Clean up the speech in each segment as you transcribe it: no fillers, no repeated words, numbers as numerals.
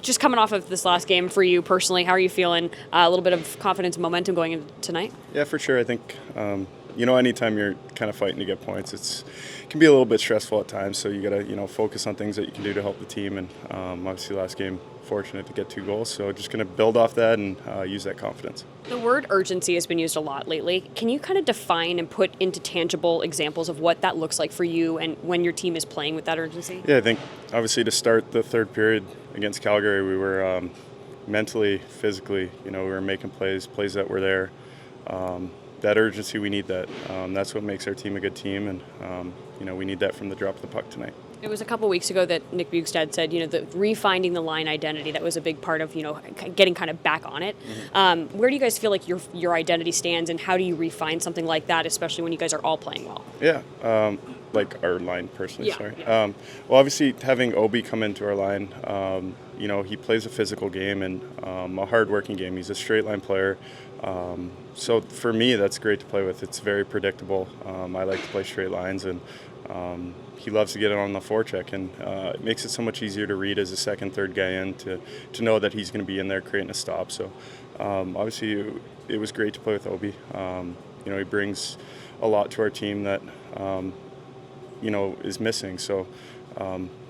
just coming off of this last game for you personally, how are you feeling? A little bit of confidence and momentum going into tonight? Yeah, for sure. I think, anytime you're kind of fighting to get points, it can be a little bit stressful at times. So you got to, focus on things that you can do to help the team. And obviously last game, fortunate to get 2 goals. So just going to build off that and use that confidence. The word urgency has been used a lot lately. Can you kind of define and put into tangible examples of what that looks like for you and when your team is playing with that urgency? Yeah, I think obviously to start the third period against Calgary, we were mentally, physically, we were making plays that were there. That urgency, we need that. That's what makes our team a good team, and we need that from the drop of the puck tonight. It was a couple weeks ago that Nick Bjugstad said, that refinding the line identity, that was a big part of, getting kind of back on it. Mm-hmm. Where do you guys feel like your identity stands, and how do you refine something like that, especially when you guys are all playing well? Yeah, like our line personally, yeah, sorry. Yeah. Well, obviously having Obi come into our line, he plays a physical game and a hard-working game. He's a straight-line player. So for me, that's great to play with. It's very predictable. I like to play straight lines, and he loves to get it on the forecheck, and it makes it so much easier to read as a second, third guy in to know that he's going to be in there creating a stop. So obviously it was great to play with Obi. He brings a lot to our team that is missing. So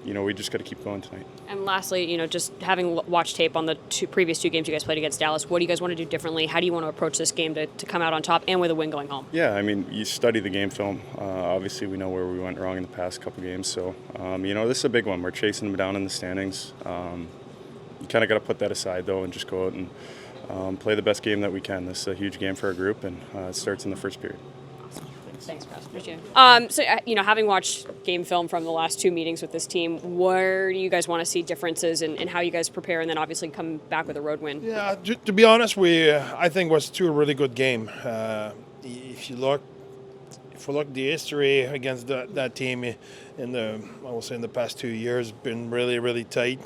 we just got to keep going tonight. And lastly, just having watched tape on the previous 2 games you guys played against Dallas, what do you guys want to do differently? How do you want to approach this game to come out on top and with a win going home? Yeah, you study the game film. Obviously, we know where we went wrong in the past couple games. So, this is a big one. We're chasing them down in the standings. You kind of got to put that aside, though, and just go out and play the best game that we can. This is a huge game for our group, and it starts in the first period. Thanks, Crouse. Appreciate it. So, having watched game film from the last 2 meetings with this team, where do you guys want to see differences in how you guys prepare, and then obviously come back with a road win? Yeah, to be honest, I think it was 2 really good game. If we look the history against that team in the past 2 years, been really, really tight.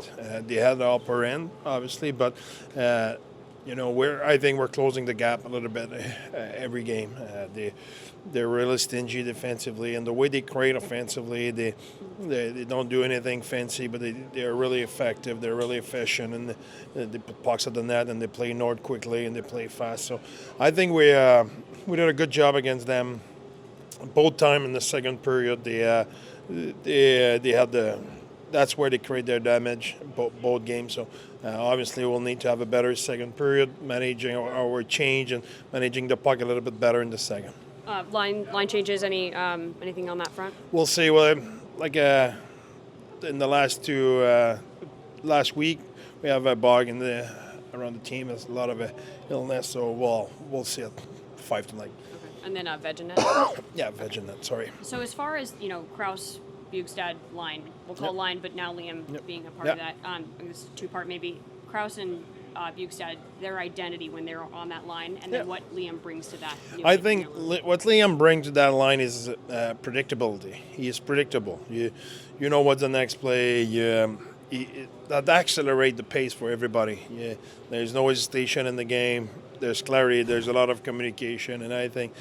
They had the upper end, obviously, but. I think we're closing the gap a little bit every game. They're really stingy defensively, and the way they create offensively, they don't do anything fancy, but they're really effective. They're really efficient, and they put pucks at the net, and they play north quickly, and they play fast. So I think we did a good job against them. Both time in the second period, they had that's where they create their damage, both games. So obviously we'll need to have a better second period, managing our change and managing the puck a little bit better in the second. Line changes, anything on that front? We'll see. Well, in the last week, we have a bug around the team. There's a lot of illness, so we'll see at 5 tonight. Okay. And then Vegenet? Yeah, Vegenet, sorry. So as far as, Crouse, Bjugstad line, we'll call line, but now Liam being a part of that. I guess 2-part maybe. Crouse and Bjugstad, their identity when they're on that line, and then what Liam brings to that. I think what Liam brings to that line is predictability. He is predictable. You know what's the next play. That accelerates the pace for everybody. There's no hesitation in the game. There's clarity. There's a lot of communication, and I think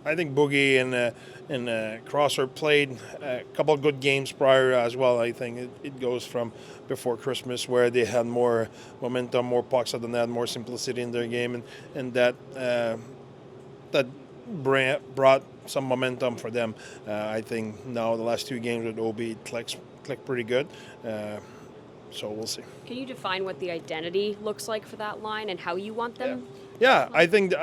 Boogie and Crosser played a couple of good games prior as well. I think it goes from before Christmas where they had more momentum, more pucks at the net, more simplicity in their game, and that brought some momentum for them. I think now the last 2 games with OB clicked pretty good. So we'll see. Can you define what the identity looks like for that line and how you want them? Yeah, I think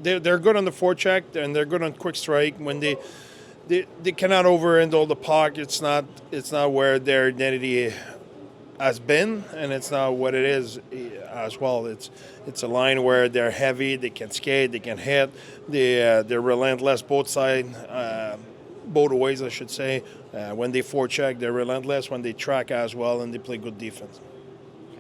they're good on the forecheck and they're good on quick strike. When they cannot overhandle the puck, it's not where their identity has been, and it's not what it is as well. It's a line where they're heavy, they can skate, they can hit, they're relentless both sides. Both ways, I should say. When they forecheck, they're relentless. When they track as well, and they play good defense.